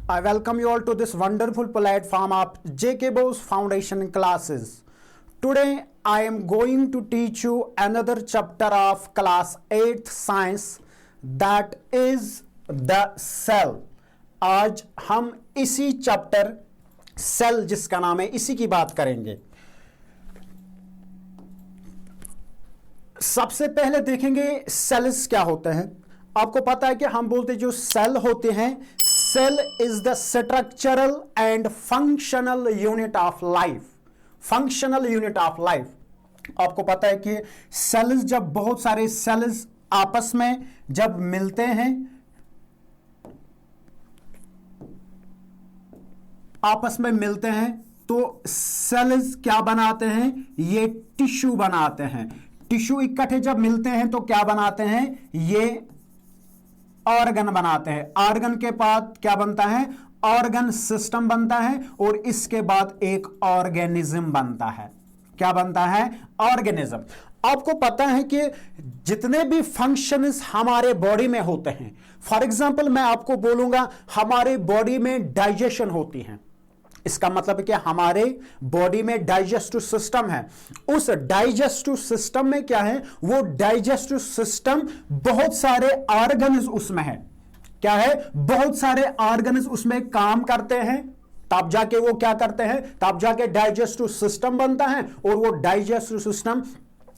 I welcome you all to this wonderful platform of JK Bose Foundation classes. Today I am going to teach you another chapter of class 8th science, that is the cell. आज हम इसी chapter cell जिसका नाम है इसी की बात करेंगे। सबसे पहले देखेंगे सेल्स क्या होते हैं। आपको पता है कि हम बोलते जो सेल होते हैं, cell is the structural and functional unit of life. Functional unit of life. आपको पता है कि सेल्स, जब बहुत सारे सेल्स आपस में जब मिलते हैं, तो सेल्स क्या बनाते हैं, ये टिश्यू बनाते हैं। टिश्यू इकट्ठे जब मिलते हैं तो क्या बनाते हैं, ये ऑर्गन बनाते हैं। ऑर्गन के बाद क्या बनता है, ऑर्गन सिस्टम बनता है, और इसके बाद एक ऑर्गेनिज्म बनता है। क्या बनता है, ऑर्गेनिज्म। आपको पता है कि जितने भी फंक्शंस हमारे बॉडी में होते हैं, फॉर एग्जांपल मैं आपको बोलूंगा हमारे बॉडी में डाइजेशन होती है। इसका मतलब है कि हमारे बॉडी में डाइजेस्टिव सिस्टम है। उस डाइजेस्टिव सिस्टम में क्या है, वो डाइजेस्टिव सिस्टम बहुत सारे ऑर्गन्स उसमें है। क्या है, बहुत सारे ऑर्गन्स उसमें काम करते हैं, तब जाके वो क्या करते हैं, तब जाके डाइजेस्टिव सिस्टम बनता है, और वो डाइजेस्टिव सिस्टम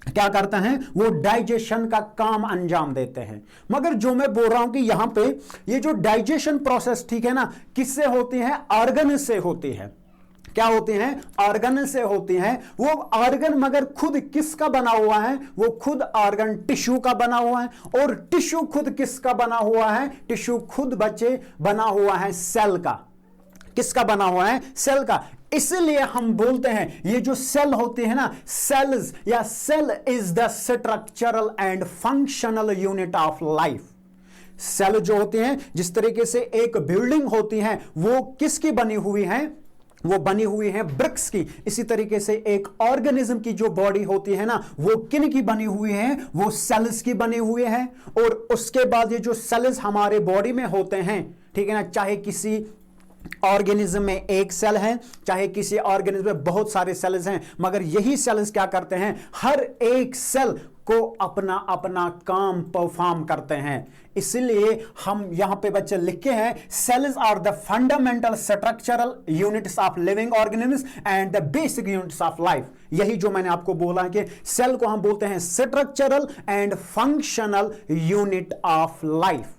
क्या करते हैं, वो डाइजेशन का काम अंजाम देते हैं। मगर जो मैं बोल रहा हूं कि यहां पे ये जो डाइजेशन प्रोसेस, ठीक है ना, किससे होती है, ऑर्गन से होती है। क्या होती हैं, ऑर्गन से होती हैं। वो ऑर्गन मगर खुद किसका बना हुआ है, वो खुद ऑर्गन टिश्यू का बना हुआ है। और टिश्यू खुद किसका बना हुआ है, टिश्यू खुद बच्चे बना हुआ है सेल का। किसका बना हुआ है, सेल का। इसलिए हम बोलते हैं ये जो सेल होते हैं ना, सेल्स या cell is the structural and functional unit of life. Cell जो होते हैं, जिस तरीके से एक बिल्डिंग होती है, वो किसकी बनी हुई है, वो बनी हुई है ब्रिक्स की। इसी तरीके से एक ऑर्गेनिज्म की जो बॉडी होती है ना, वो किन की बनी हुई है, वो सेल्स की बनी हुई है। और उसके बाद ये जो सेल्स हमारे बॉडी में होते हैं, ठीक है ना, चाहे किसी ऑर्गेनिज्म में एक सेल है, चाहे किसी ऑर्गेनिज्म में बहुत सारे सेल्स हैं, मगर यही सेल्स क्या करते हैं, हर एक सेल को अपना अपना काम परफॉर्म करते हैं। इसलिए हम यहां पे बच्चे लिखे हैं, cells are the fundamental structural units of living organisms and the basic units of life. यही जो मैंने आपको बोला है कि सेल को हम बोलते हैं structural and functional unit of life,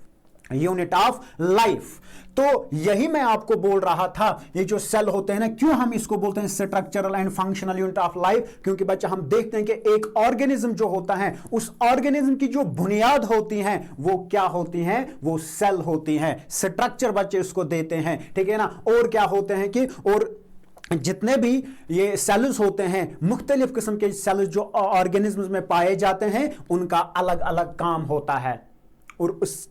unit of life. तो यही मैं आपको बोल रहा था, ये जो सेल होते हैं ना, क्यों हम इसको बोलते हैं structural and functional unit of life, क्योंकि बच्चा हम देखते हैं कि एक ऑर्गेनिज्म जो होता है, उस ऑर्गेनिज्म की जो बुनियाद होती है वो क्या होती है, वो सेल होती है। स्ट्रक्चर बच्चे उसको देते हैं, ठीक है ना। और क्या होते हैं कि, और जितने भी ये सेल्स होते हैं, मुख्तलिफ किस्म के सेल्स जो ऑर्गेनिज्म में पाए जाते हैं, उनका अलग अलग काम होता है। और उस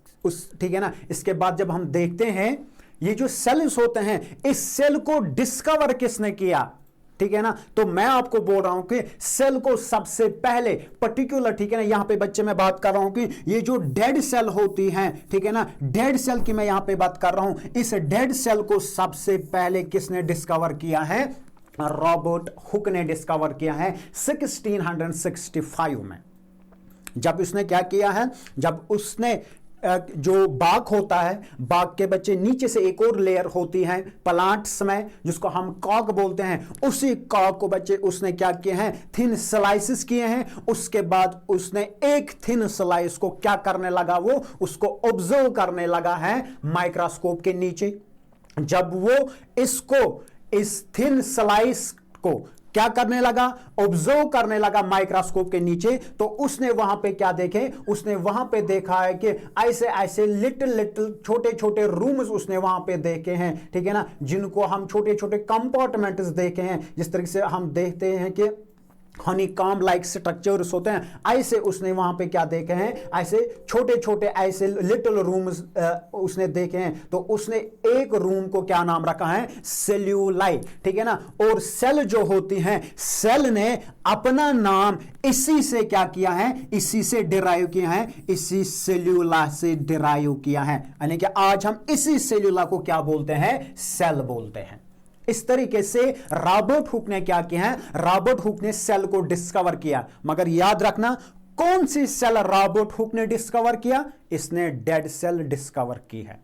ठीक है ना, इसके बाद जब हम देखते हैं ये जो सेल्स होते हैं, इस सेल को डिस्कवर किसने किया, ठीक है ना, तो मैं आपको बोल रहा हूं कि सेल को सबसे पहले पर्टिकुलर, ठीक है ना, यहां पे बच्चे मैं बात कर रहा हूं कि ये जो डेड सेल होती हैं, ठीक है ना, डेड सेल की मैं यहां पे बात कर रहा हूं। इस डेड सेल को सबसे पहले किसने डिस्कवर किया है, रॉबर्ट हुक ने डिस्कवर किया है 1665 में। जब उसने क्या किया है, जब उसने जो बाग होता है, बाग के बच्चे नीचे से एक और लेयर होती है प्लांट्स में, जिसको हम कॉक बोलते हैं, उसी कॉक को बच्चे उसने क्या किए हैं, थिन स्लाइसेस किए हैं। उसके बाद उसने एक थिन स्लाइस को क्या करने लगा, वो उसको ऑब्जर्व करने लगा है माइक्रोस्कोप के नीचे। जब वो इसको, इस थिन स्लाइस को क्या करने लगा, ऑब्जर्व करने लगा माइक्रोस्कोप के नीचे, तो उसने वहां पे क्या देखे, उसने वहां पे देखा है कि ऐसे ऐसे लिटिल लिटिल छोटे छोटे रूम्स उसने वहां पे देखे हैं, ठीक है ना, जिनको हम छोटे छोटे कंपार्टमेंट्स देखे हैं। जिस तरीके से हम देखते हैं कि हनीकॉम्ब लाइक स्ट्रक्चर्स होते हैं, ऐसे उसने वहां पे क्या देखे हैं, ऐसे छोटे छोटे ऐसे लिटिल रूम्स उसने देखे हैं। तो उसने एक रूम को क्या नाम रखा है, सेल्यूलाई, ठीक है ना। और सेल जो होती हैं, सेल ने अपना नाम इसी से क्या किया है, इसी से डिराइव किया है, इसी सेल्यूला से डिराइव किया है। यानी कि आज हम इसी सेल्यूला को क्या बोलते हैं, सेल बोलते हैं। इस तरीके से रॉबर्ट हुक ने क्या किया है, रॉबर्ट हुक ने सेल को डिस्कवर किया। मगर याद रखना, कौन सी सेल रॉबर्ट हुक ने डिस्कवर किया, इसने डेड सेल डिस्कवर की है।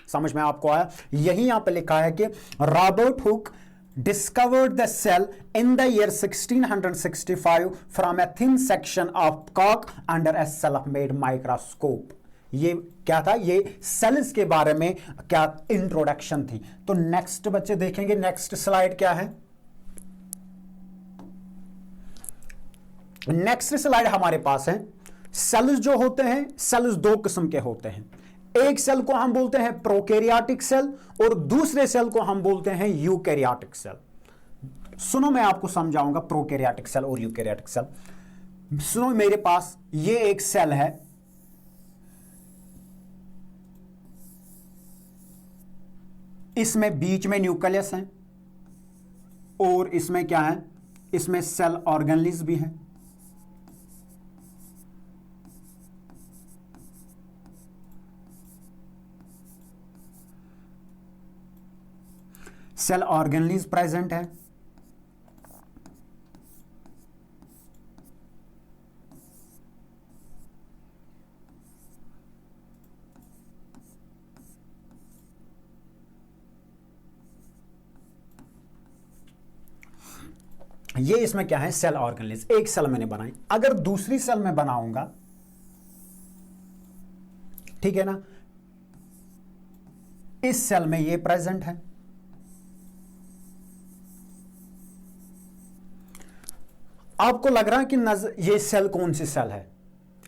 समझ में आपको आया? यही यहां पर लिखा है कि Robert Hooke discovered the cell in the year 1665 from a thin section of cork under a self-made microscope। ये क्या था, ये सेल्स के बारे में क्या इंट्रोडक्शन थी। तो नेक्स्ट बच्चे देखेंगे, नेक्स्ट स्लाइड क्या है। नेक्स्ट स्लाइड हमारे पास है, सेल्स जो होते हैं, सेल्स दो किस्म के होते हैं। एक सेल को हम बोलते हैं प्रोकैरियोटिक सेल और दूसरे सेल को हम बोलते हैं यूकैरियोटिक सेल। सुनो, मैं आपको समझाऊंगा प्रोकैरियोटिक सेल और यूकैरियोटिक सेल। सुनो, मेरे पास ये एक सेल है, इसमें बीच में न्यूक्लियस है और इसमें क्या है, इसमें सेल ऑर्गेनल्स भी है। सेल ऑर्गेनल्स प्रेजेंट है। ये इसमें क्या है, सेल ऑर्गेनल्स। एक सेल मैंने बनाई, अगर दूसरी सेल में बनाऊंगा, ठीक है ना, इस सेल में ये प्रेजेंट है, आपको लग रहा है कि ये सेल कौन सी सेल है।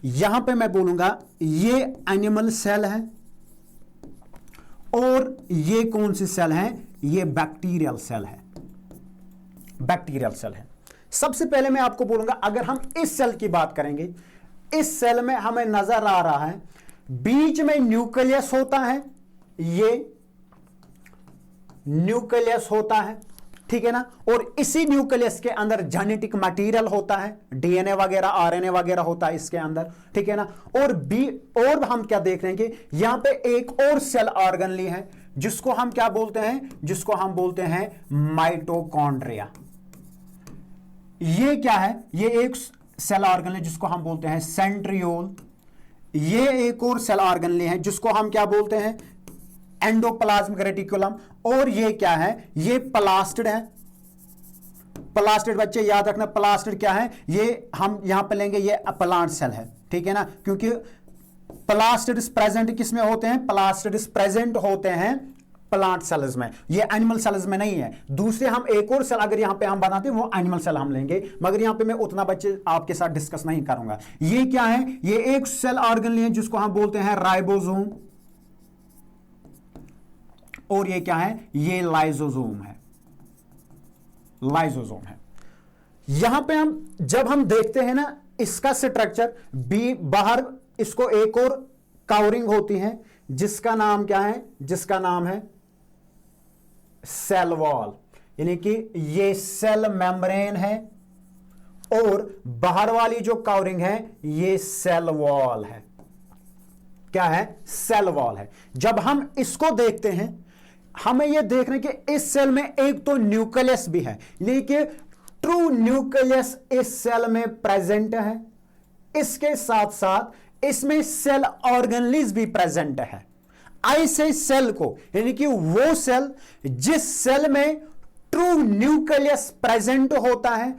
यहां पे मैं बोलूंगा ये एनिमल सेल है और ये कौन सी सेल है, ये बैक्टीरियल सेल है, बैक्टीरियल सेल है। सबसे पहले मैं आपको बोलूंगा, अगर हम इस सेल की बात करेंगे, इस सेल में हमें नजर आ रहा है बीच में न्यूक्लियस होता है, ये न्यूक्लियस होता है, ठीक है ना। और इसी न्यूक्लियस के अंदर जेनेटिक मटेरियल होता है, डीएनए वगैरह, आरएनए वगैरह होता है इसके अंदर, ठीक है ना। और हम क्या देख रहे हैं कि यहां पे एक और सेल ऑर्गेनली है, जिसको हम क्या बोलते हैं, जिसको हम बोलते हैं माइटोकॉन्ड्रिया। ये क्या है, ये एक सेल ऑर्गेनल है जिसको हम बोलते हैं सेंट्रियोल। ये एक और सेल ऑर्गेनल है जिसको हम क्या बोलते हैं, एंडोप्लाज्मिक रेटिकुलम। और ये क्या है, ये प्लास्टिड है। प्लास्टिड बच्चे याद रखना, प्लास्टिड क्या है, ये हम यहां पे लेंगे, ये प्लांट सेल है, ठीक है ना। क्योंकि प्लास्टिड्स प्रेजेंट किसमें होते हैं, प्लास्टिड्स प्रेजेंट होते हैं प्लांट सेल्स में, ये एनिमल सेल्स में नहीं है। दूसरे हम एक और सेल अगर यहां पे हम बनाते हैं, वो एनिमल सेल हम लेंगे, मगर यहां पे मैं उतना बच्चे आपके साथ डिस्कस नहीं करूंगा। ये क्या है, ये एक सेल ऑर्गेनल है जिसको हम बोलते हैं राइबोसोम, और ये क्या है, ये लाइसोसोम है, लाइसोसोम है। यहां पे हम जब हम देखते हैं ना इसका स्ट्रक्चर, बाहर इसको एक और कवरिंग होती है जिसका नाम क्या है, जिसका नाम है सेल वॉल, यानी कि ये सेल मेम्ब्रेन है और बाहर वाली जो कवरिंग है ये सेल वॉल है। क्या है, सेल वॉल है। जब हम इसको देखते हैं, हमें यह देख रहे हैं कि इस सेल में एक तो न्यूक्लियस भी है, लेकिन ट्रू न्यूक्लियस इस सेल में प्रेजेंट है, इसके साथ साथ इसमें सेल ऑर्गेनल्स भी प्रेजेंट है। ऐसे सेल को, यानी कि वो सेल जिस सेल में ट्रू न्यूक्लियस प्रेजेंट होता है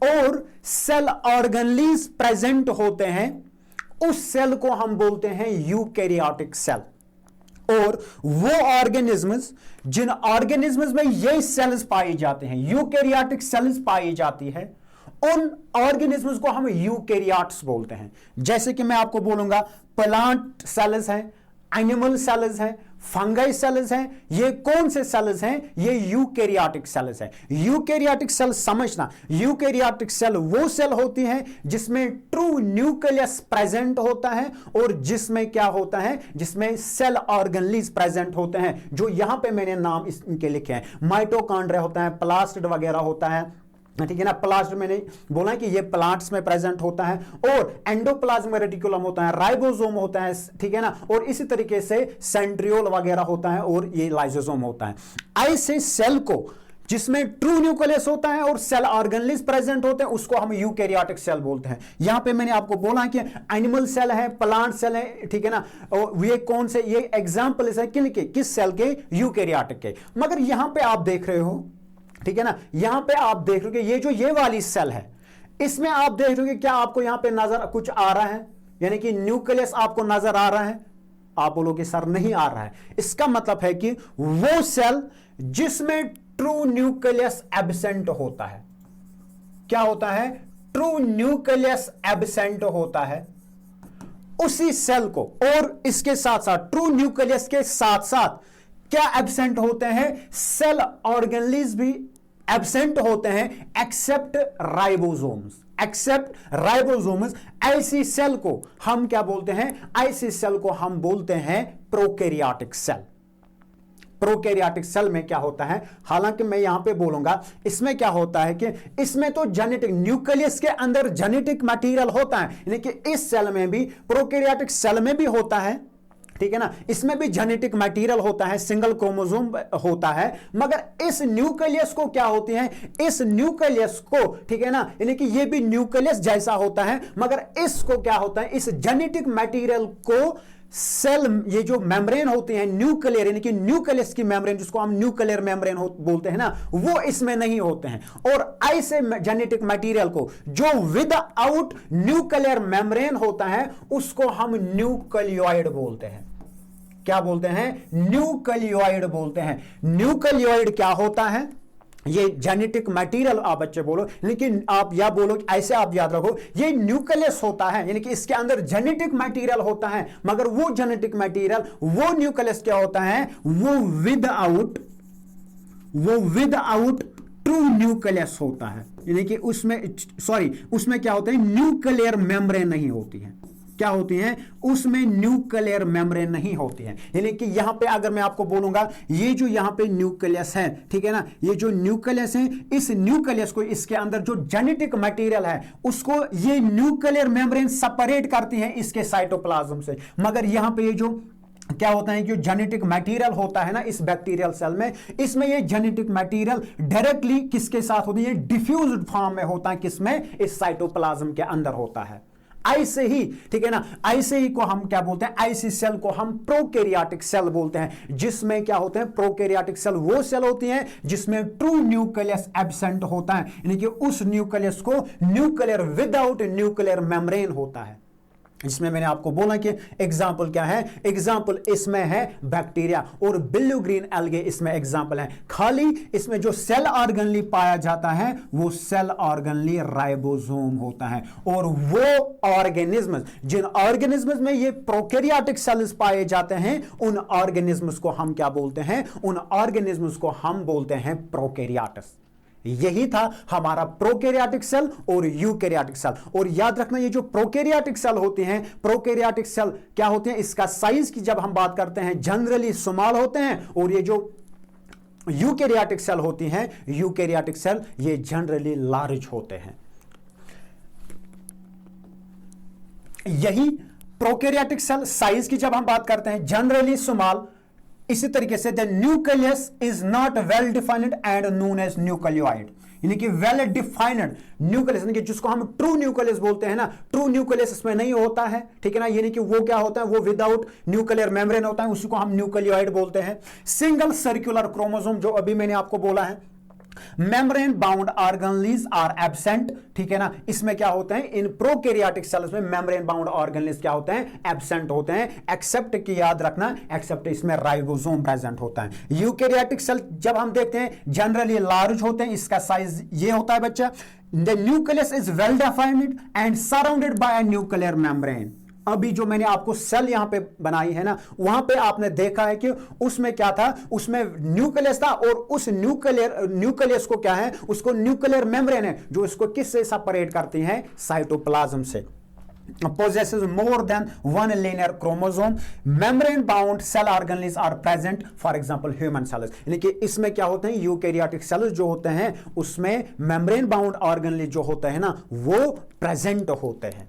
और सेल ऑर्गेनल्स प्रेजेंट होते हैं, उस सेल को हम बोलते हैं यूकैरियोटिक सेल। और वो ऑर्गेनिज्म्स, जिन ऑर्गेनिज्म्स में ये सेल्स पाए जाते हैं, यूकैरियोटिक सेल्स पाई जाती है, उन ऑर्गेनिज्म्स को हम यूकैरियोट्स बोलते हैं। जैसे कि मैं आपको बोलूंगा प्लांट सेल्स हैं, एनिमल सेल्स हैं, फंगाई सेल्स हैं। ये कौन से सेल्स हैं? ये यूकैरियोटिक सेल्स हैं। यूकैरियोटिक सेल समझना, यूकैरियोटिक सेल वो सेल होती है जिसमें ट्रू न्यूक्लियस प्रेजेंट होता है और जिसमें क्या होता है, जिसमें सेल ऑर्गेनलीज प्रेजेंट होते हैं, जो यहां पे मैंने नाम इनके लिखे हैं। माइटोकॉन्ड्रिया होता है, प्लास्टिड वगैरह होता है, ठीक है ना। प्लास्ट मैंने बोला कि ये प्लांट्स में प्रेजेंट होता है, और एंडोप्लाज्मिक रेटिकुलम होता है, राइबोसोम होता है, ठीक है ना, और इसी तरीके से सेंट्रियोल वगैरह होता है, और ये लाइसोसोम होता है। ऐसे सेल को जिसमें ट्रू न्यूक्लियस होता है और सेल ऑर्गेनलीज प्रेजेंट होते हैं, उसको हम यूकैरियोटिक सेल बोलते हैं। यहां पे मैंने आपको बोला कि एनिमल सेल है, प्लांट सेल है, ठीक है ना, और ये कौन से, ये एग्जांपल है किस सेल के? यूकैरियोटिक के। मगर यहां पे आप देख रहे हो, ठीक है ना, यहां पे आप देख रहे हो कि ये जो ये वाली सेल है, इसमें आप देख रहे हो कि क्या आपको यहां पे नजर कुछ आ रहा है, यानी कि न्यूक्लियस आपको नजर आ रहा है? आप बोलोगे सर नहीं आ रहा है। इसका मतलब है कि वो सेल जिसमें ट्रू न्यूक्लियस एब्सेंट होता है, क्या होता है? ट्रू न्यूक्लियस एब्सेंट होता है, उसी सेल को, और इसके साथ साथ ट्रू न्यूक्लियस के साथ साथ क्या एब्सेंट होते हैं? सेल ऑर्गेनलीज भी एब्सेंट होते हैं, एक्सेप्ट राइबोसोम्स। Except ribosomes. ऐसी सेल को हम क्या बोलते हैं? ऐसी सेल को हम बोलते हैं प्रोकैरियोटिक सेल। प्रोकैरियोटिक सेल में क्या होता है, हालांकि मैं यहां पे बोलूंगा, इसमें क्या होता है कि इसमें तो जेनेटिक न्यूक्लियस के अंदर जेनेटिक मटेरियल होता है, यानी कि इस सेल में भी, प्रोकैरियोटिक सेल में भी होता है, ठीक है ना, इसमें भी जेनेटिक मटेरियल होता है, सिंगल क्रोमोसोम होता है, मगर इस न्यूक्लियस को क्या होती है? इस न्यूक्लियस को, ठीक है ना, यानी कि ये भी न्यूक्लियस जैसा होता है, मगर इसको क्या होता है? इस जेनेटिक मटेरियल को सेल, ये जो मेम्ब्रेन होती है न्यूक्लियर, यानी कि न्यूक्लियस की मेम्ब्रेन, जिसको हम न्यूक्लियर मेम्ब्रेन बोलते हैं ना, वो इसमें नहीं होते हैं। और ऐसे जेनेटिक मटेरियल को जो विदाउट न्यूक्लियर मेम्ब्रेन होता है, उसको हम न्यूक्लियोइड बोलते हैं। क्या बोलते हैं? न्यूक्लियोइड बोलते हैं। न्यूक्लियोइड क्या होता है? ये जेनेटिक मटेरियल आप बच्चे बोलो, लेकिन आप या बोलो, ऐसे आप याद रखो, ये न्यूक्लियस होता है, यानी कि इसके अंदर जेनेटिक मटेरियल होता है, मगर वो जेनेटिक मटेरियल, वो न्यूक्लियस क्या होता है? वो विदाउट ट्रू न्यूक्लियस होता है, यानी कि उसमें क्या होता है? न्यूक्लियर मेम्ब्रेन नहीं होती है। क्या होती हैं? उसमें न्यूक्लियर मेम्ब्रेन नहीं होती है। यानी कि यहां पे अगर मैं आपको बोलूंगा, ये जो यहां पे न्यूक्लियस है, ठीक है ना, ये जो न्यूक्लियस है, इस न्यूक्लियस को, इसके अंदर जो जेनेटिक मटेरियल है, उसको ये न्यूक्लियर मेम्ब्रेन सेपरेट करती है इसके साइटोप्लाज्म से। मगर यहां पे ये जो क्या होता है, जो जेनेटिक मटेरियल होता है ना इस बैक्टीरियल सेल में, इसमें ये जेनेटिक मटेरियल डायरेक्टली किसके साथ होती है? डिफ्यूज्ड फॉर्म में होता है। किसमें? इस साइटोप्लाज्म के अंदर होता है। ऐसे ही, ठीक है ना, ऐसे ही को हम क्या बोलते हैं? ऐसी सेल को हम प्रोकैरियोटिक सेल बोलते हैं, जिसमें क्या होते हैं? प्रोकैरियोटिक सेल वो सेल होती हैं जिसमें ट्रू न्यूक्लियस एब्सेंट होता है, यानी कि उस न्यूक्लियस को न्यूक्लियर विदाउट न्यूक्लियर मेम्ब्रेन होता है। जिसमें मैंने आपको बोला कि एग्जाम्पल क्या है? एग्जाम्पल इसमें है बैक्टीरिया, और ब्लू ग्रीन एल्गे इसमें एग्जाम्पल है। खाली इसमें जो सेल ऑर्गेनली पाया जाता है, वो सेल ऑर्गेनली राइबोसोम होता है। और वो ऑर्गेनिज्म, जिन ऑर्गेनिज्म में ये प्रोकैरियोटिक सेल्स पाए जाते हैं, उन ऑर्गेनिज्म्स को हम क्या बोलते हैं? उन ऑर्गेनिज्म्स को हम बोलते हैं प्रोकैरियोट्स। यही था हमारा प्रोकैरियोटिक सेल और यूकैरियोटिक सेल। और याद रखना, ये जो प्रोकैरियोटिक सेल होते हैं, प्रोकैरियोटिक सेल क्या होते हैं? इसका साइज की जब हम बात करते हैं, जनरली स्मॉल होते हैं, और ये जो यूकैरियोटिक सेल होती हैं, यूकैरियोटिक सेल, ये जनरली लार्ज होते हैं। यही प्रोकैरियोटिक सेल साइज की जब हम बात करते हैं, जनरली स्मॉल, इसी तरीके से the nucleus is not well defined and known as nucleoid, यानी कि वेल डिफाइंड न्यूक्लियस, यानी कि जिसको हम ट्रू न्यूक्लियस बोलते हैं ना, ट्रू न्यूक्लियस इसमें नहीं होता है, ठीक है ना, यानी कि वो क्या होता है? वो विदाउट न्यूक्लियर मेम्ब्रेन होता है, उसी को हम न्यूक्लियोइड बोलते हैं। सिंगल सर्कुलर क्रोमोसोम, जो अभी मैंने आपको बोला है, membrane bound organelles are absent, ठीक है ना, इसमें क्या होते हैं? इन प्रोकैरियोटिक सेल्स में मेम्ब्रेन बाउंड ऑर्गेनलीज क्या होते हैं? एब्सेंट होते हैं। एक्सेप्ट की याद रखना, एक्सेप्ट इसमें राइबोसोम प्रेजेंट होता है। यूकैरियोटिक सेल जब हम देखते हैं, जनरली लार्ज होते हैं, इसका साइज ये होता है बच्चा। The nucleus is well defined and surrounded by a nuclear membrane, अभी जो मैंने आपको सेल यहां पे बनाई है ना, वहां पे आपने देखा है कि उसमें क्या था, उसमें न्यूक्लियस था और उस न्यूक्लियस को क्या है, उसको न्यूक्लियर मेम्ब्रेन है जो इसको किससे सेपरेट करती है, साइटोप्लाज्म से। Possesses more than one linear chromosome. Membrane bound cell organelles are present, for example human cells। यानी कि इसमें क्या होते हैं, यूकैरियोटिक सेल्स जो होते हैं उसमें मेम्ब्रेन बाउंड ऑर्गेनेल जो होते हैं ना वो प्रेजेंट होते हैं।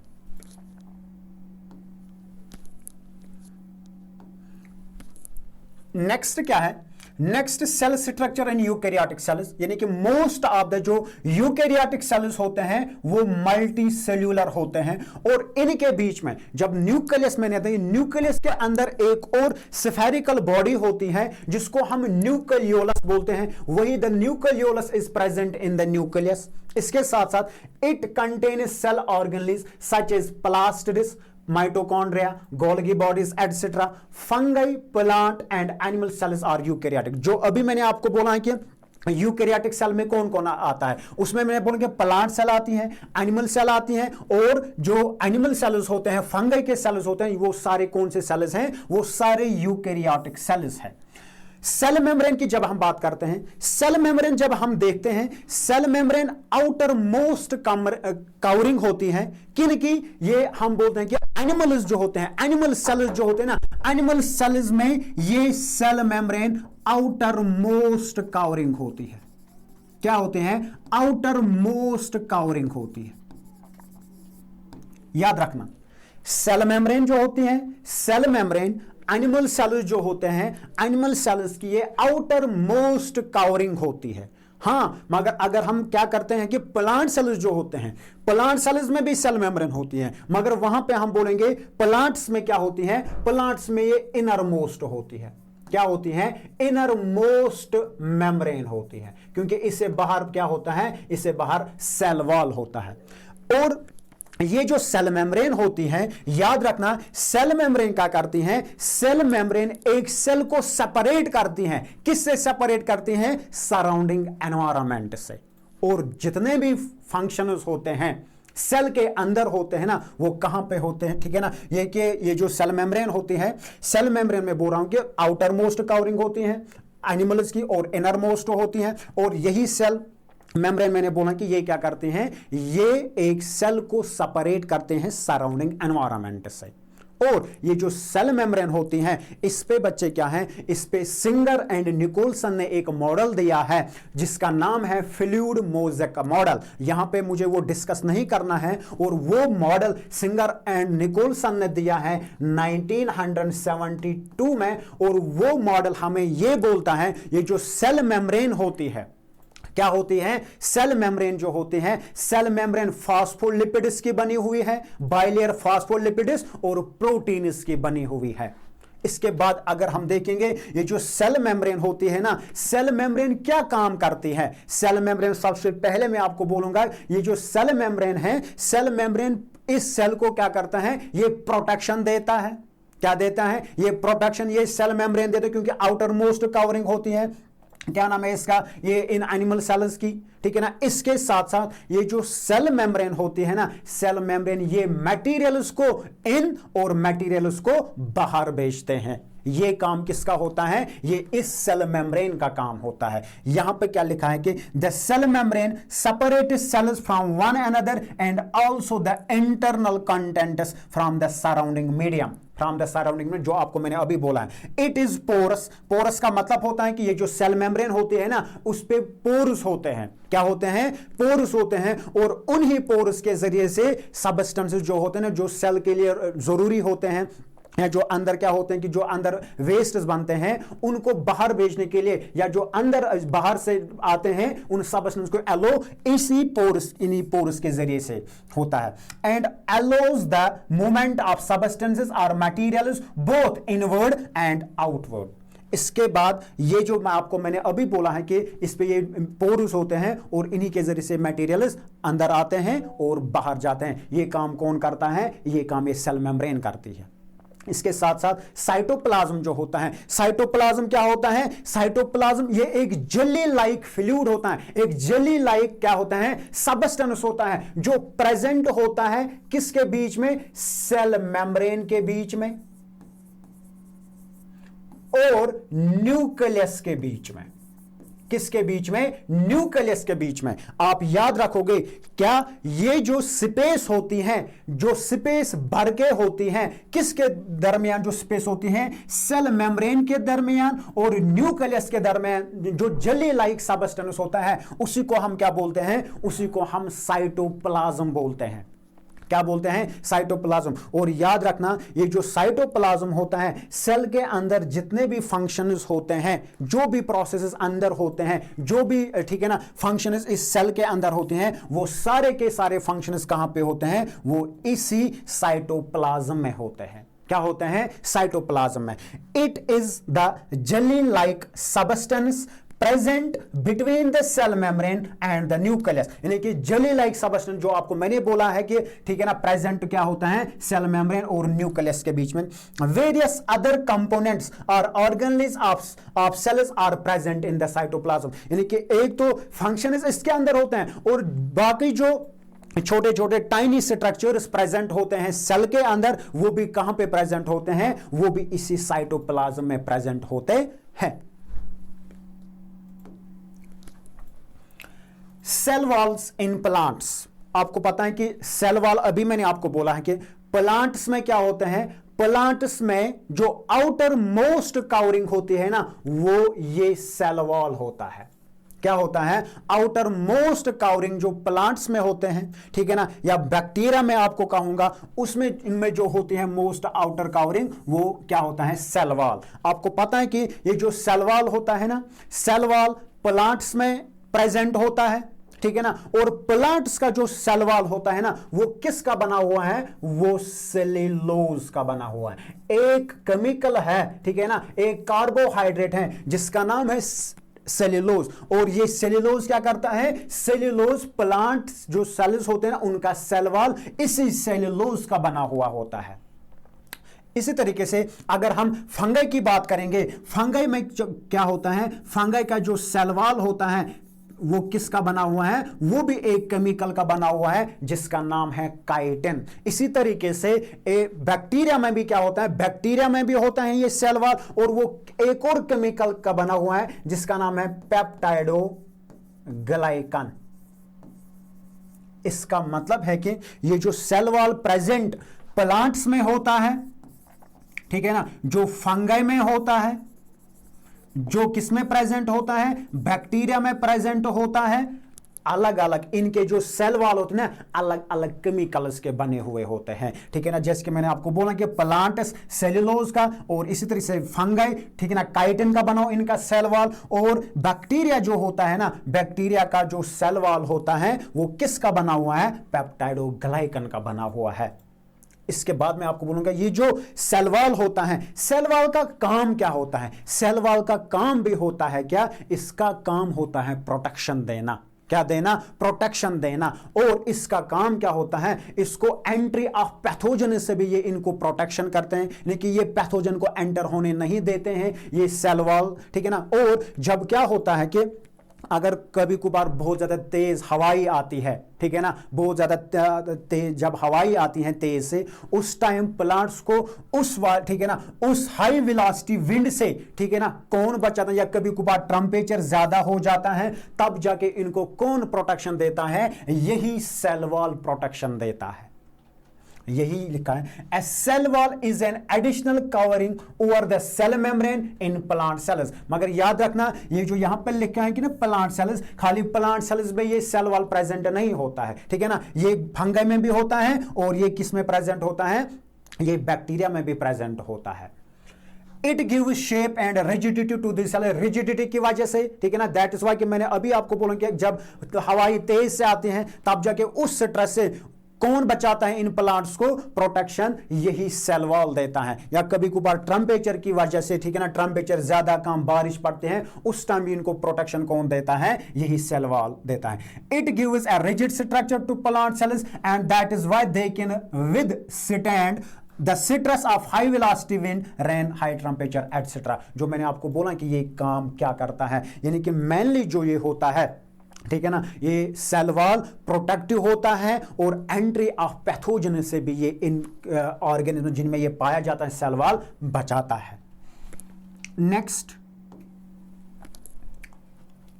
नेक्स्ट क्या है, next cell structure in eukaryotic cells, यानी कि मोस्ट ऑफ द जो यूकैरियोटिक सेल्स होते हैं वो मल्टी सेल्यूलर होते हैं और इनके बीच में जब न्यूक्लियस में नहीं, न्यूक्लियस के अंदर एक और स्फेरिकल बॉडी होती है जिसको हम न्यूक्लियोलस बोलते हैं, वही the nucleolus is present in the nucleus. इसके साथ साथ it contains cell organelles such as plastids, mitochondria, Golgi bodies etcetera. Fungi, plant and animal cells are eukaryotic. जो अभी मैंने आपको बोला है कि यूकैरियोटिक सेल में कौन कौन आता है, उसमें मैंने बोला कि प्लांट सेल आती हैं, एनिमल सेल आती हैं, और जो एनिमल सेल्स होते हैं, फंगाई के सेल्स होते हैं, वो सारे कौन से सेल्स हैं, वो सारे यूकैरियोटिक सेल्स हैं। सेल मेम्ब्रेन की जब हम बात करते हैं, सेल मेम्ब्रेन जब हम देखते हैं, cell membrane outermost covering होती है किन की, ये हम बोलते हैं कि एनिमल्स जो होते हैं, एनिमल सेल्स जो होते हैं ना, एनिमल सेल्स में ये cell membrane outermost covering होती है। क्या होते हैं, आउटर मोस्ट कवरिंग होती है। याद रखना, सेल मेम्ब्रेन जो होती है, सेल मेम्ब्रेन एनिमल सेल्स जो होते हैं, एनिमल सेल्स की ये आउटर मोस्ट कवरिंग होती है। हां, मगर अगर हम क्या करते हैं कि प्लांट सेल्स जो होते हैं, प्लांट सेल्स में भी सेल मेम्ब्रेन होती है, मगर वहां पे हम बोलेंगे प्लांट्स में क्या होती है, प्लांट्स में ये इनर मोस्ट होती है। क्या होती है, इनर मोस्ट मेम्ब्रेन होती है, क्योंकि इससे बाहर क्या होता है, इससे बाहर सेल वॉल होता है। और ये जो सेल मेम्ब्रेन होती है, याद रखना, सेल मेम्ब्रेन क्या करती हैं, सेल मेम्ब्रेन एक सेल को सेपरेट करती हैं। किससे सेपरेट करती हैं, सराउंडिंग एनवायरनमेंट से। और जितने भी फंक्शंस होते हैं सेल के अंदर होते हैं ना, वो कहां पे होते हैं, ठीक है ना, ये कि ये जो सेल मेम्ब्रेन होती है, सेल मेम्ब्रेन में बोल रहा हूं कि आउटर मोस्ट कवरिंग होती है एनिमल्स की और इनर मोस्ट होती हैं, और यही सेल मेम्ब्रेन मैंने बोला कि ये क्या करते हैं, ये एक सेल को सेपरेट करते हैं सराउंडिंग एनवायरनमेंट से। और ये जो सेल मेम्ब्रेन होती हैं, इस पे बच्चे क्या हैं, इस पे सिंगर एंड निकोलसन ने एक मॉडल दिया है जिसका नाम है फ्लूइड मोज़ेक मॉडल। यहां पे मुझे वो डिस्कस नहीं करना है, और वो मॉडल सिंगर एंड निकोलसन ने दिया है 1972 में। और वो मॉडल हमें ये बोलता है, ये जो सेल मेम्ब्रेन होती है, क्या होती है, सेल मेम्ब्रेन जो होती है, सेल मेम्ब्रेन फॉस्फोलिपिड्स की बनी हुई है, बाइलेयर फॉस्फोलिपिड्स और प्रोटीन्स की बनी हुई है। इसके बाद अगर हम देखेंगे ये जो सेल मेम्ब्रेन होती है ना, सेल मेम्ब्रेन क्या काम करती है, सेल मेम्ब्रेन सबसे पहले मैं आपको बोलूंगा, ये जो सेल मेम्ब्रेन है, सेल मेम्ब्रेन इस सेल को क्या करता है, ये प्रोटेक्शन देता है। क्या देता है, ये प्रोटेक्शन ये सेल मेम्ब्रेन देता है, क्योंकि आउटर मोस्ट कवरिंग होती है, क्या नाम है इसका, ये इन एनिमल सेल्स की, ठीक है ना। इसके साथ साथ ये जो सेल मेम्ब्रेन होती है ना, सेल मेम्ब्रेन ये मटेरियल्स को इन और मटेरियल्स को बाहर भेजते हैं। ये काम किसका होता है, ये इस सेल मेम्ब्रेन का काम होता है। यहां पे क्या लिखा है कि the cell membrane separates cells from one another and also the internal contents from the surrounding medium, from the surrounding में, जो आपको मैंने अभी बोला है। इट इज पोरस, पोरस का मतलब होता है कि ये जो सेल मेम्ब्रेन होती है ना, उस पे पोर्स होते हैं। क्या होते हैं, पोर्स होते हैं, और उन्हीं पोर्स के जरिए से सब्सटेंसेस जो होते हैं ना, जो सेल के लिए जरूरी होते हैं, या जो अंदर क्या होते हैं कि जो अंदर वेस्ट बनते हैं उनको बाहर भेजने के लिए, या जो अंदर बाहर से आते हैं उन सब्सटेंस को एलो इसी पोर्स, इन्हीं पोर्स के जरिए से होता है। And allows the movement of substances और materials both inward and outward. इसके बाद ये जो मैंने अभी बोला है कि इस पे ये पोर्स होते हैं और इन्हीं के जरिए से मटेरियल्स अंदर आते हैं और बाहर जाते हैं। ये काम कौन करता है, ये काम ये सेल मेम्ब्रेन करती है। इसके साथ साथ साइटोप्लाज्म जो होता है, साइटोप्लाज्म क्या होता है? साइटोप्लाज्म ये एक जेली लाइक फ्लूइड होता है, एक जेली लाइक क्या होता है? सबस्टेंस होता है जो प्रेजेंट होता है किसके बीच में? सेल मेम्ब्रेन के बीच में और न्यूक्लियस के बीच में। किसके बीच में? न्यूक्लियस के बीच में। आप याद रखोगे क्या, ये जो स्पेस होती है, जो स्पेस भर के होती हैं, किसके दरमियान जो स्पेस होती हैं? सेल मेम्ब्रेन के दरमियान और न्यूक्लियस के दरमियान जो जेली लाइक सबस्टेंस होता है, उसी को हम क्या बोलते हैं? उसी को हम साइटोप्लाज्म बोलते हैं। क्या बोलते हैं? साइटोप्लाज्म। और याद रखना, ये जो साइटोप्लाज्म होता है, सेल के अंदर जितने भी फंक्शंस होते हैं, जो भी प्रोसेसेस अंदर होते हैं, जो भी ठीक है ना फंक्शंस इस सेल के अंदर होते हैं, वो सारे के सारे फंक्शंस कहां पे होते हैं? वो इसी साइटोप्लाज्म में होते हैं। क्या होते हैं? साइटोप्लाज्म में। It is the jelly like substance present between the cell membrane and the nucleus, यानी कि जेली लाइक सबस्टेंस जो आपको मैंने बोला है कि ठीक है ना, प्रेजेंट क्या होता है? सेल मेम्ब्रेन और न्यूक्लियस के बीच में। वेरियस अदर कंपोनेंट्स और organelles of cells are present in the cytoplasm, यानी कि एक तो फंक्शन इसके अंदर होते हैं और बाकी जो छोटे छोटे टाइनी स्ट्रक्चर्स प्रेजेंट होते हैं सेल के अंदर, वो भी कहां पे प्रेजेंट होते हैं? वो भी इसी साइटोप्लाज्म में प्रेजेंट होते हैं। सेल वॉल्स इन प्लांट्स, आपको पता है कि सेल वॉल, अभी मैंने आपको बोला है कि प्लांट्स में क्या होते हैं? प्लांट्स में जो आउटर मोस्ट कवरिंग होती है ना, वो ये सेल वॉल होता है। क्या होता है? आउटर मोस्ट कवरिंग जो प्लांट्स में होते हैं, ठीक है ना, या बैक्टीरिया में आपको कहूंगा, उसमें इनमें जो होती है मोस्ट आउटर कवरिंग, वो क्या होता है? Cell wall. आपको पता है कि ये जो सेल वॉल होता है ना, सेल वॉल प्लांट्स में प्रेजेंट होता है, ठीक है ना, और प्लांट्स का जो सेल वॉल होता है ना, वो किसका बना हुआ है? वो सेल्यूलोज का बना हुआ है। एक केमिकल है, ठीक है ना, एक कार्बोहाइड्रेट है जिसका नाम है सेल्यूलोज। और ये सेल्यूलोज क्या करता है? सेल्यूलोज प्लांट्स जो सेल्स होते हैं ना, उनका सेल वॉल इसी सेल्यूलोज का बना हुआ होता है। इसी तरीके से अगर हम फंगई की बात करेंगे, फंगई में क्या होता है? फंगई का जो सेल वॉल होता है वो किसका बना हुआ है? वो भी एक केमिकल का बना हुआ है जिसका नाम है काइटिन। इसी तरीके से बैक्टीरिया में भी क्या होता है? बैक्टीरिया में भी होता है ये सेल वॉल, और वो एक और केमिकल का बना हुआ है जिसका नाम है पेप्टाइडोग्लाइकन। इसका मतलब है कि ये जो सेल वॉल प्रेजेंट प्लांट्स में होता है, ठीक है ना, जो फंगाई में होता है, जो किसमें प्रेजेंट होता है? बैक्टीरिया में प्रेजेंट होता है। अलग अलग इनके जो सेल वॉल होते हैं ना, अलग अलग केमिकल्स के बने हुए होते हैं, ठीक है ना। जैसे कि मैंने आपको बोला कि प्लांट्स सेल्यूलोज का, और इसी तरह से फंगाई, ठीक है ना, काइटिन का बना इनका सेल वॉल, और बैक्टीरिया जो होता है ना, बैक्टीरिया का जो सेल वॉल होता है वो किसका बना हुआ है? पेप्टाइडोग्लाइकन का बना हुआ है। इसके बाद मैं आपको बोलूंगा ये जो सेल वॉल होता है, सेल वॉल का काम क्या होता है? सेल वॉल का काम भी होता है क्या? इसका काम होता है प्रोटेक्शन देना। क्या देना? प्रोटेक्शन देना। और इसका काम क्या होता है? इसको एंट्री ऑफ पैथोजन से भी ये इनको प्रोटेक्शन करते हैं, लेकिन ये पैथोजन को एंटर होने नहीं देते हैं ये सेल वॉल, ठीक है ना। और जब क्या होता है कि अगर कभी कभार बहुत ज्यादा तेज हवाई आती है, ठीक है ना, बहुत ज्यादा तेज जब हवाई आती है तेज से, उस टाइम प्लांट्स को ठीक है ना, उस हाई वेलोसिटी विंड से, ठीक है ना, कौन बचाता है? या कभी कभार टेंपरेचर ज्यादा हो जाता है, तब जाके इनको कौन प्रोटेक्शन देता है? यही सेल वॉल प्रोटेक्शन देता है। यही लिखा है, a cell wall is an additional covering over the cell membrane in plant cells. मगर याद रखना, ये जो यहां पर लिखा है कि ना प्लांट सेल्स, खाली प्लांट सेल्स में ये सेल वॉल प्रेजेंट नहीं होता है, ठीक है ना, ये फंगाई में भी होता है, और ये किस में प्रेजेंट होता है? ये बैक्टीरिया में भी प्रेजेंट होता है। It give shape and rigidity to this cell, rigidity की वजह से, ठीक है ना, दैट इज वाई कि मैंने अभी आपको बोला कि जब हवाई तेज से आती है तब जाके उस स्ट्रेस से कौन बचाता है इन प्लांट्स को? प्रोटेक्शन यही सेल वॉल देता है। या कभी कभार टेंपरेचर की वजह से, ठीक है ना, टेंपरेचर ज्यादा कम बारिश पड़ते हैं, उस टाइम भी इनको प्रोटेक्शन कौन देता है? यही सेल वॉल देता है। It gives a rigid structure to plant cells and that is why they can withstand the stresses of high velocity wind, rain, high temperature etcetera. जो मैंने आपको बोला कि ये काम क्या करता है, यानी कि मेनली जो ये होता है, ठीक है ना, ये सेल वॉल प्रोटेक्टिव होता है और एंट्री ऑफ पैथोजन से भी ये इन ऑर्गेनिज्म जिनमें ये पाया जाता है सेल वॉल बचाता है।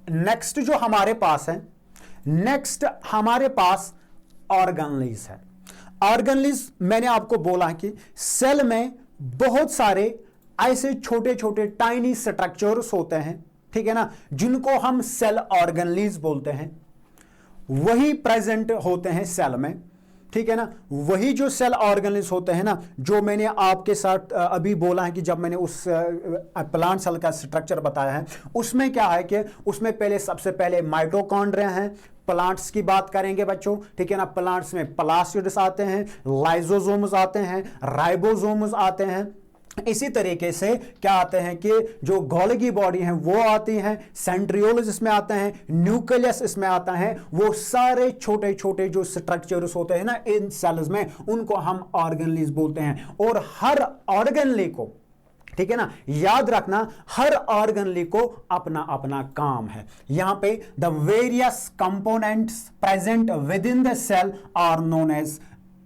नेक्स्ट जो हमारे पास है, नेक्स्ट हमारे पास ऑर्गेनलीज है। ऑर्गेनलीज मैंने आपको बोला कि सेल में बहुत सारे ऐसे छोटे छोटे टाइनी स्ट्रक्चर्स होते हैं, ठीक है ना, जिनको हम सेल ऑर्गेनलीज बोलते हैं, वही प्रेजेंट होते हैं सेल में, ठीक है ना। वही जो सेल ऑर्गेनलीज होते हैं ना, जो मैंने आपके साथ अभी बोला है कि जब मैंने उस प्लांट सेल का स्ट्रक्चर बताया है, उसमें क्या है कि उसमें सबसे पहले माइटोकॉन्ड्रिया हैं। प्लांट्स की बात करेंगे बच्चों, ठीक है ना, प्लांट्स में प्लास्टिड्स आते हैं, लाइजोसोम्स आते हैं, राइबोसोम्स आते हैं। इसी तरीके से क्या आते हैं कि जो गोल्गी बॉडी है वो आती है, सेंट्रियोल्स इसमें आते हैं, न्यूक्लियस इसमें आता है। वो सारे छोटे छोटे जो स्ट्रक्चर्स होते हैं ना इन सेल्स में, उनको हम ऑर्गेनलीज बोलते हैं। और हर ऑर्गेनली को, ठीक है ना, याद रखना, हर ऑर्गेनली को अपना अपना काम है। यहां पे the various components present within the cell are known as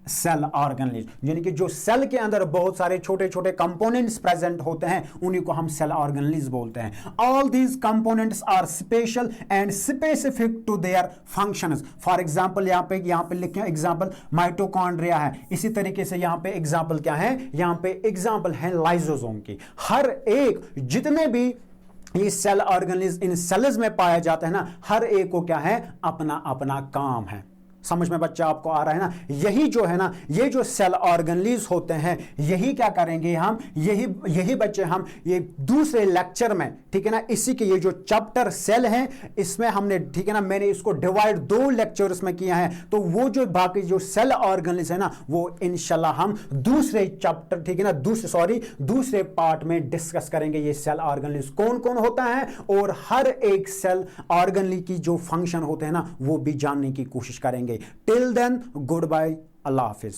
cell organelles, यानी कि जो सेल के अंदर बहुत सारे छोटे छोटे कंपोनेंट्स प्रेजेंट होते हैं, उन्हीं को हम सेल ऑर्गेनलीज बोलते हैं। All these components are special and specific to their functions. For example यहां पे लिखे एग्जांपल माइटोकॉन्ड्रिया है। इसी तरीके से यहां पे एग्जांपल क्या है, यहां पे एग्जांपल है लाइसोसोम की। हर एक जितने भी ये सेल ऑर्गेनलीज इन सेल्स में पाया जाता है ना, हर एक को क्या है, अपना अपना काम है। समझ में बच्चा आपको आ रहा है ना। यही जो है ना, ये जो सेल ऑर्गेनलीज होते हैं, यही क्या करेंगे हम, यही बच्चे हम ये दूसरे लेक्चर में, ठीक है ना, इसी के ये जो चैप्टर सेल है इसमें हमने, ठीक है ना, मैंने इसको डिवाइड 2 लेक्चर्स में किया है। तो वो जो बाकी जो सेल ऑर्गेनलीज है ना, वो इंशाल्लाह हम दूसरे चैप्टर, ठीक है ना, दूसरे पार्ट में डिस्कस करेंगे। ये सेल ऑर्गेनलीज कौन कौन होता है और हर एक सेल ऑर्गेनली की जो फंक्शन होते हैं ना, वो भी जानने की कोशिश करेंगे। टिल देन, गुड बाय, अल्लाह हाफिज।